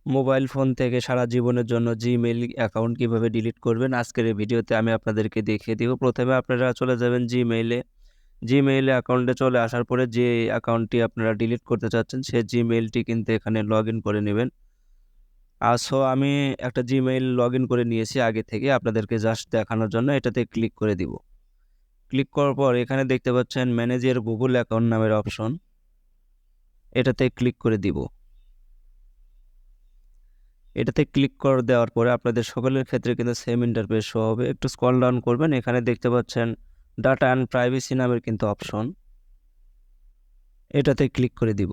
Mobile phone থেকে সারা জীবনের জন্য জিমেইল অ্যাকাউন্ট কিভাবে ডিলিট করবেন আজকের এই ভিডিওতে আমি আপনাদেরকে দেখিয়ে দিব। প্রথমে আপনারা চলে যাবেন জিমেইলে অ্যাকাউন্টে চলে আসার পরে যে অ্যাকাউন্টটি আপনারা ডিলিট করতে চাচ্ছেন সেই জিমেইলটি কিন্তু এখানে লগ ইন করে নেবেন। সো আমি একটা জিমেইল লগ ইন করে নিয়েছি আগে থেকে, আপনাদেরকে জাস্ট দেখানোর জন্য এটাতে ক্লিক করে দিব। ক্লিক করার পর এখানে দেখতে পাচ্ছেন ম্যানেজ ইওর গুগল অ্যাকাউন্ট নামের অপশন, এটাতে ক্লিক করে দিব। এটাতে ক্লিক করে দেওয়ার পরে আপনাদের সকলের ক্ষেত্রে কিন্তু সেম ইন্টারফেস শো হবে। একটু স্ক্রল ডাউন করবেন, এখানে দেখতে পাচ্ছেন ডাটা অ্যান্ড প্রাইভেসি নামের কিন্তু অপশন, এটাতে ক্লিক করে দিব।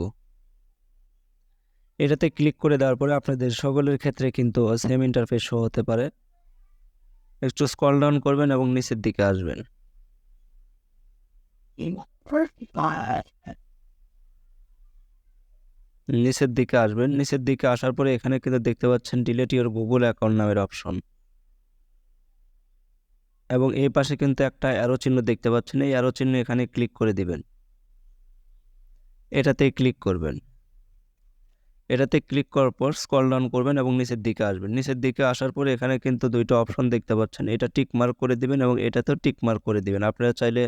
এটাতে ক্লিক করে দেওয়ার পরে আপনাদের সকলের ক্ষেত্রে কিন্তু সেম ইন্টারফেস শো হতে পারে। একটু স্ক্রল ডাউন করবেন এবং নিচের দিকে আসবেন। নিচের দিকে আসার পরে এখানে কিন্তু দেখতে পাচ্ছেন ডিলিট ইওর গুগল অ্যাকাউন্ট নামের অপশন, এবং এই পাশে কিন্তু একটা অ্যারো চিহ্ন দেখতে পাচ্ছেন, এই অ্যারো চিহ্ন এখানে ক্লিক করে দিবেন। এটাতে ক্লিক করবেন। এটাতে ক্লিক করার পর স্ক্রল ডাউন করবেন এবং নিচের দিকে আসবেন। নিচের দিকে আসার পরে এখানে কিন্তু দুইটা অপশন দেখতে পাচ্ছেন, এটা টিক মার্ক করে দিবেন এবং এটাতেও টিক মার্ক করে দিবেন। আপনারা চাইলে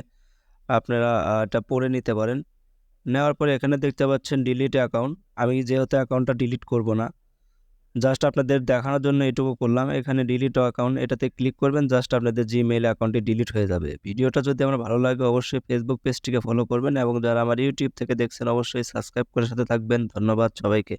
এটা পড়ে নিতে পারেন। নেওয়ার পরে এখানে দেখতে পাচ্ছেন ডিলিট অ্যাকাউন্ট। আমি যেহেতু অ্যাকাউন্টটা ডিলিট করব না, জাস্ট আপনাদের দেখানোর জন্য এটুকু করলাম। এখানে ডিলিট অ্যাকাউন্ট, এটাতে ক্লিক করবেন, জাস্ট আপনাদের জিমেইল অ্যাকাউন্টটি ডিলিট হয়ে যাবে। ভিডিওটা যদি আমার ভালো লাগে অবশ্যই ফেসবুক পেজটিকে ফলো করবেন এবং যারা আমার ইউটিউব থেকে দেখছেন অবশ্যই সাবস্ক্রাইব করে সাথে থাকবেন। ধন্যবাদ সবাইকে।